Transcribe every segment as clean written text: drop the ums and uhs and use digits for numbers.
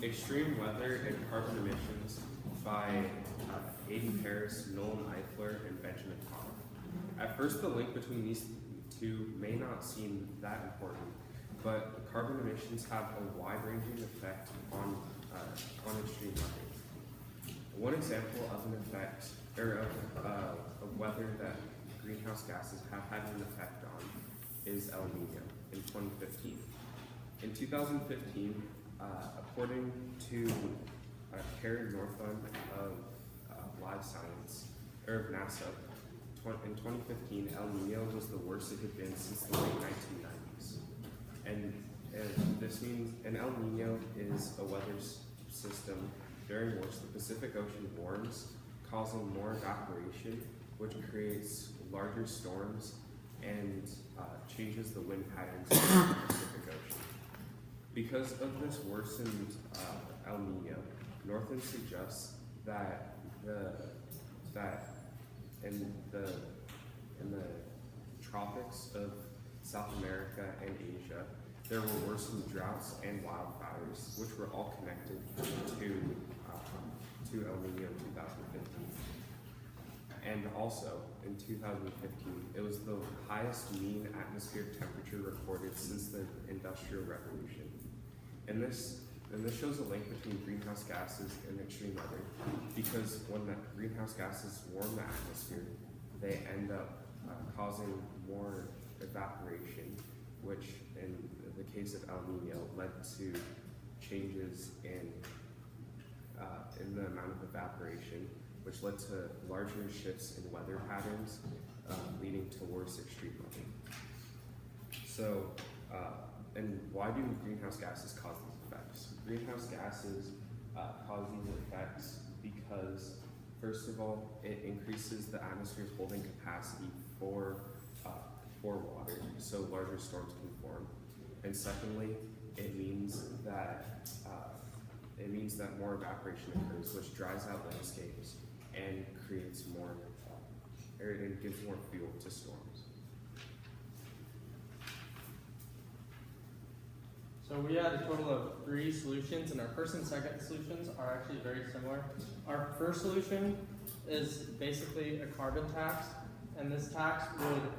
Extreme Weather and Carbon Emissions by Aidan Harris, Nolan Eifler, and Benjamin Todd. At first, the link between these two may not seem that important, but carbon emissions have a wide-ranging effect on extreme weather. One example of an effect, or of weather that greenhouse gases have had an effect on is El Nino in 2015. In 2015, according to Karen Northam of Live Science, or of NASA, in 2015, El Nino was the worst it had been since the late 1990s. And this means an El Nino is a weather system during which the Pacific Ocean warms, causing more evaporation, which creates larger storms and changes the wind patterns in the Pacific Ocean. Because of this worsened El Nino, Northam suggests that in the tropics of South America and Asia, there were worsened droughts and wildfires, which were all connected to El Nino in 2015. And also, in 2015, it was the highest mean atmospheric temperature recorded since the Industrial Revolution. And this shows a link between greenhouse gases and extreme weather, because when the greenhouse gases warm the atmosphere, they end up causing more evaporation, which in the case of El Nino led to changes in the amount of evaporation, which led to larger shifts in weather patterns, leading to worse extreme weather. So, and why do greenhouse gases cause these effects? Greenhouse gases cause these effects because, first of all, it increases the atmosphere's holding capacity for water, so larger storms can form. And secondly, it means that more evaporation occurs, which dries out landscapes and creates more, or it gives more fuel to storms. So we had a total of 3 solutions, and our first and second solutions are actually very similar. Our first solution is basically a carbon tax, and this tax would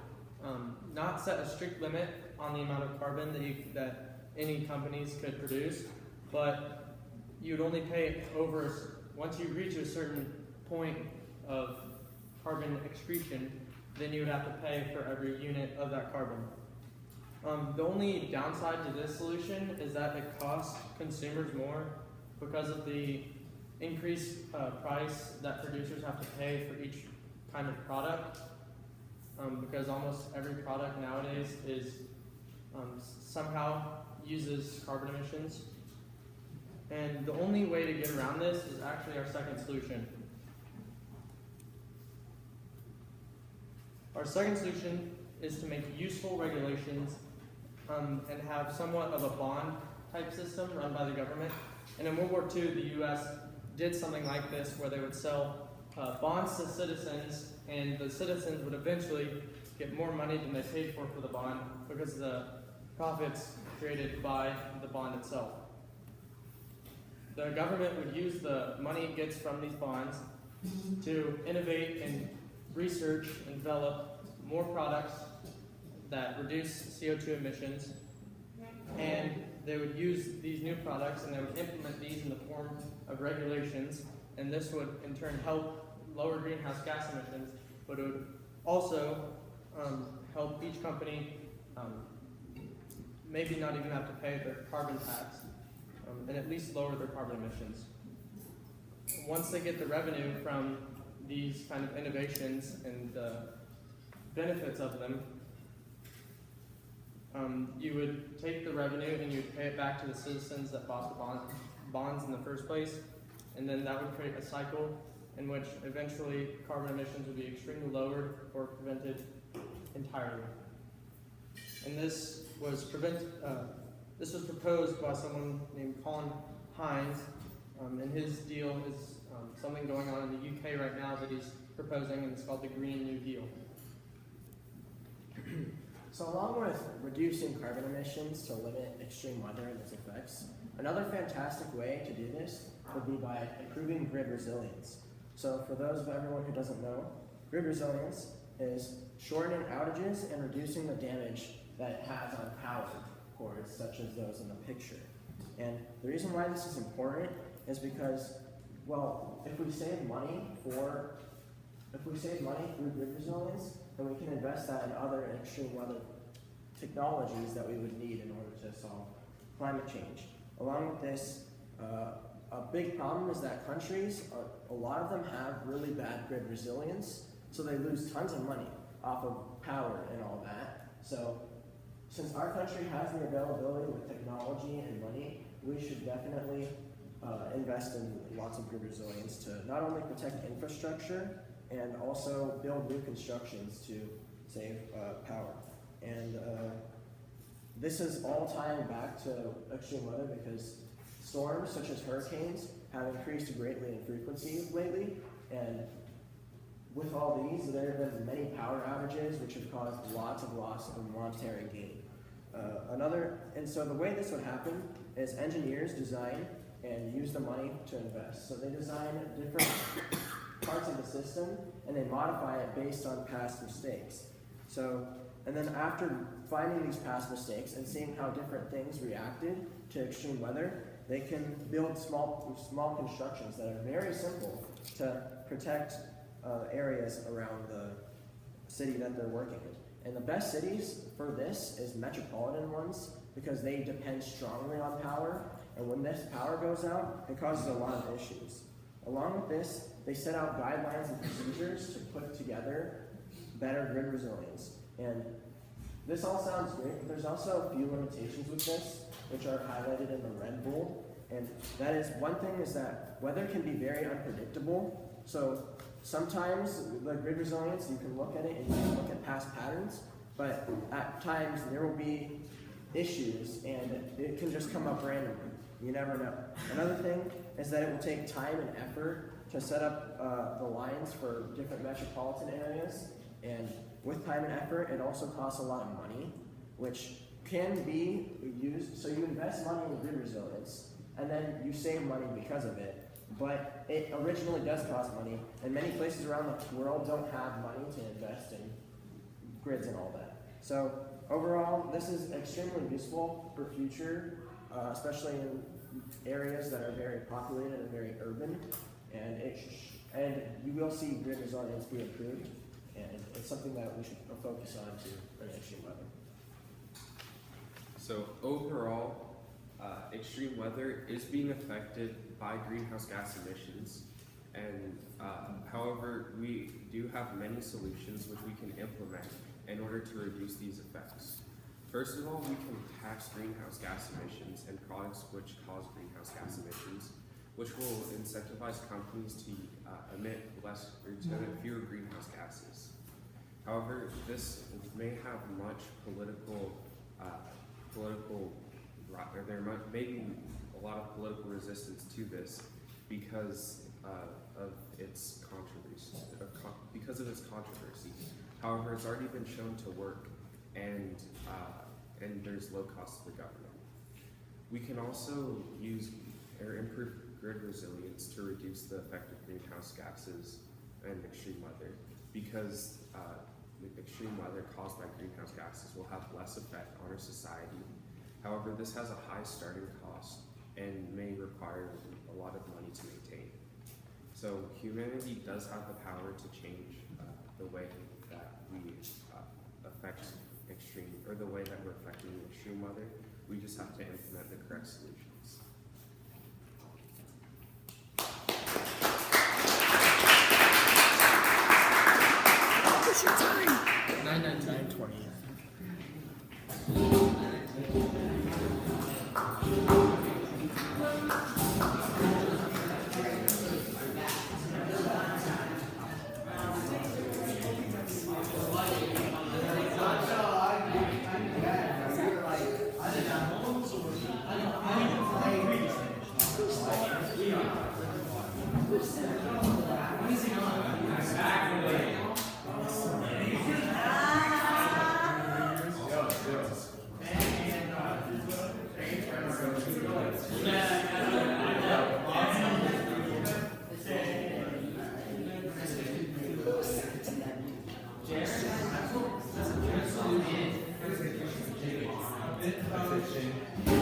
not set a strict limit on the amount of carbon that any companies could produce, but you'd only pay once you reach a certain point of carbon excretion, then you would have to pay for every unit of that carbon. The only downside to this solution is that it costs consumers more because of the increased price that producers have to pay for each kind of product, because almost every product nowadays is somehow uses carbon emissions. And the only way to get around this is actually our second solution. Our second solution is to make useful regulations and have somewhat of a bond type system run by the government. And in World War II, the US did something like this, where they would sell bonds to citizens, and the citizens would eventually get more money than they paid for the bond because of the profits created by the bond itself. The government would use the money it gets from these bonds to innovate and research and develop more products that reduce CO2 emissions, and they would use these new products and they would implement these in the form of regulations, and this would in turn help lower greenhouse gas emissions, but it would also help each company maybe not even have to pay their carbon tax, and at least lower their carbon emissions. Once they get the revenue from these kind of innovations and the benefits of them, you would take the revenue and you'd pay it back to the citizens that bought the bonds in the first place, and then that would create a cycle in which eventually carbon emissions would be extremely lowered or prevented entirely. And this was proposed by someone named Colin Hines, and his deal is something going on in the UK right now that he's proposing, and it's called the Green New Deal. So along with reducing carbon emissions to limit extreme weather and its effects, Another fantastic way to do this would be by improving grid resilience. So for those of everyone who doesn't know, grid resilience is shortening outages and reducing the damage that it has on power cords, such as those in the picture. And the reason why this is important is because, well, if we save money through grid resilience, then we can invest that in other extreme weather technologies that we would need in order to solve climate change. Along with this, a big problem is that countries, a lot of them have really bad grid resilience, so they lose tons of money off of power and all that. So since our country has the availability with technology and money, we should definitely invest in lots of grid resilience to not only protect infrastructure and also build new constructions to save power. And this is all tying back to extreme weather because storms such as hurricanes have increased greatly in frequency lately, and with all these, there have been many power outages which have caused lots of loss of monetary gain. And so the way this would happen is engineers design and use the money to invest. So they design different parts of the system and they modify it based on past mistakes. And then after finding these past mistakes and seeing how different things reacted to extreme weather, they can build small constructions that are very simple to protect areas around the city that they're working in. And the best cities for this is metropolitan ones because they depend strongly on power, and when this power goes out, it causes a lot of issues. Along with this, they set out guidelines and procedures to put together better grid resilience. And this all sounds great, but there's also a few limitations with this, which are highlighted in the red bold. And that is, one thing is that weather can be very unpredictable. So sometimes the grid resilience, you can look at it and you can look at past patterns, but at times there will be issues and it can just come up randomly. You never know. Another thing is that it will take time and effort to set up the lines for different metropolitan areas, and with time and effort, it also costs a lot of money, which can be used. So you invest money in grid resilience, and then you save money because of it, but it originally does cost money, and many places around the world don't have money to invest in grids and all that. So overall, this is extremely useful for future, especially in areas that are very populated and very urban, and you will see grid resilience be improved, and it's something that we should focus on to in extreme weather. So overall, extreme weather is being affected by greenhouse gas emissions, and however, we do have many solutions which we can implement in order to reduce these effects. First of all, we can tax greenhouse gas emissions and products which cause greenhouse gas emissions, which will incentivize companies to emit less or to emit fewer greenhouse gases. However, this may have much or there may be a lot of political resistance to this because of its controversy. However, it's already been shown to work, and there's low cost to the government. We can also use or improve grid resilience to reduce the effect of greenhouse gases and extreme weather, because extreme weather caused by greenhouse gases will have less effect on our society. However, this has a high starting cost and may require a lot of money to maintain. So humanity does have the power to change the way that we affect the way that we're affecting extreme weather. We just have to implement the correct solutions. What's your time? 9:20. motion